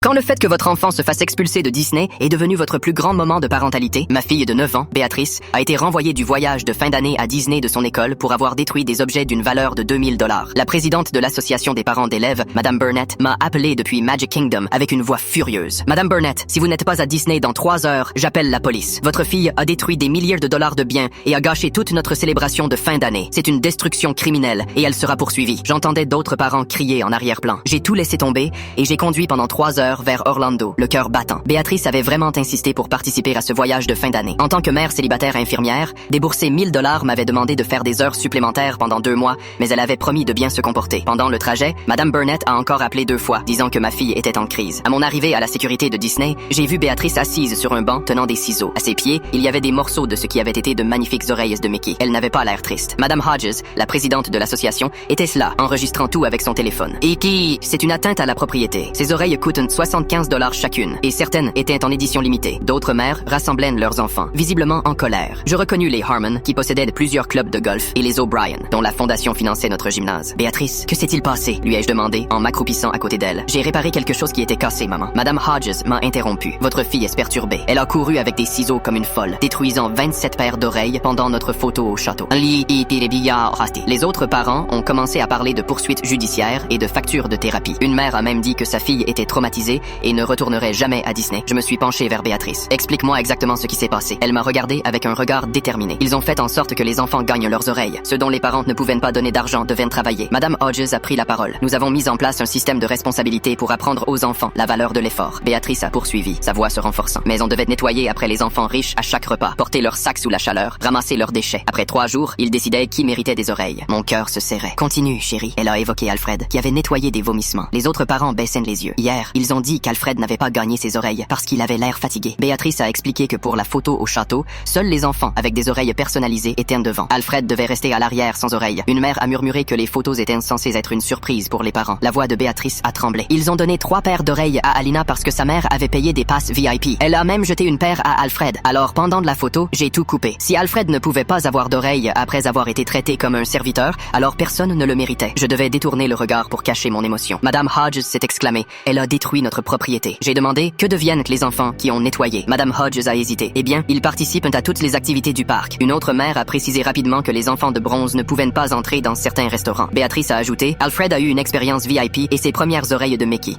Quand le fait que votre enfant se fasse expulser de Disney est devenu votre plus grand moment de parentalité, ma fille de 9 ans, Béatrice, a été renvoyée du voyage de fin d'année à Disney de son école pour avoir détruit des objets d'une valeur de 2000 $. La présidente de l'association des parents d'élèves, Madame Burnett, m'a appelé depuis Magic Kingdom avec une voix furieuse. Madame Burnett, si vous n'êtes pas à Disney dans 3 heures, j'appelle la police. Votre fille a détruit des milliers de dollars de biens et a gâché toute notre célébration de fin d'année. C'est une destruction criminelle et elle sera poursuivie. J'entendais d'autres parents crier en arrière-plan. J'ai tout laissé tomber et j'ai conduit pendant 3 heures vers Orlando, le cœur battant. Béatrice avait vraiment insisté pour participer à ce voyage de fin d'année. En tant que mère célibataire infirmière, débourser 1000 $ m'avait demandé de faire des heures supplémentaires pendant 2 mois, mais elle avait promis de bien se comporter. Pendant le trajet, Madame Burnett a encore appelé 2 fois, disant que ma fille était en crise. À mon arrivée à la sécurité de Disney, j'ai vu Béatrice assise sur un banc tenant des ciseaux. À ses pieds, il y avait des morceaux de ce qui avait été de magnifiques oreilles de Mickey. Elle n'avait pas l'air triste. Madame Hodges, la présidente de l'association, était là, enregistrant tout avec son téléphone. Et qui, c'est une atteinte à la propriété. Ces oreilles coûtent 75 $ chacune, et certaines étaient en édition limitée. D'autres mères rassemblaient leurs enfants, visiblement en colère. Je reconnus les Harmon, qui possédaient plusieurs clubs de golf, et les O'Brien, dont la fondation finançait notre gymnase. Béatrice, que s'est-il passé? Lui ai-je demandé, en m'accroupissant à côté d'elle. J'ai réparé quelque chose qui était cassé, maman. Madame Hodges m'a interrompu. Votre fille est perturbée. Elle a couru avec des ciseaux comme une folle, détruisant 27 paires d'oreilles pendant notre photo au château. Les autres parents ont commencé à parler de poursuites judiciaires et de factures de thérapie. Une mère a même dit que sa fille était traumatisée et ne retournerait jamais à Disney. Je me suis penché vers Béatrice. Explique-moi exactement ce qui s'est passé. Elle m'a regardé avec un regard déterminé. Ils ont fait en sorte que les enfants gagnent leurs oreilles. Ceux dont les parents ne pouvaient pas donner d'argent devaient travailler. Madame Hodges a pris la parole. Nous avons mis en place un système de responsabilité pour apprendre aux enfants la valeur de l'effort. Béatrice a poursuivi, sa voix se renforçant. Mais on devait nettoyer après les enfants riches à chaque repas, porter leurs sacs sous la chaleur, ramasser leurs déchets. Après 3 jours, ils décidaient qui méritait des oreilles. Mon cœur se serrait. Continue, chérie. Elle a évoqué Alfred, qui avait nettoyé des vomissements. Les autres parents baissaient les yeux. Hier, ils ont dit qu'Alfred n'avait pas gagné ses oreilles parce qu'il avait l'air fatigué. Béatrice a expliqué que pour la photo au château, seuls les enfants avec des oreilles personnalisées étaient devant. Alfred devait rester à l'arrière sans oreilles. Une mère a murmuré que les photos étaient censées être une surprise pour les parents. La voix de Béatrice a tremblé. Ils ont donné 3 paires d'oreilles à Alina parce que sa mère avait payé des passes VIP. Elle a même jeté une paire à Alfred. Alors pendant de la photo, j'ai tout coupé. Si Alfred ne pouvait pas avoir d'oreilles après avoir été traité comme un serviteur, alors personne ne le méritait. Je devais détourner le regard pour cacher mon émotion. Madame Hodges s'est exclamée. Elle a détruit notre propriété. J'ai demandé que deviennent les enfants qui ont nettoyé. Madame Hodges a hésité. Eh bien, ils participent à toutes les activités du parc. Une autre mère a précisé rapidement que les enfants de bronze ne pouvaient pas entrer dans certains restaurants. Béatrice a ajouté, Alfred a eu une expérience VIP et ses premières oreilles de Mickey.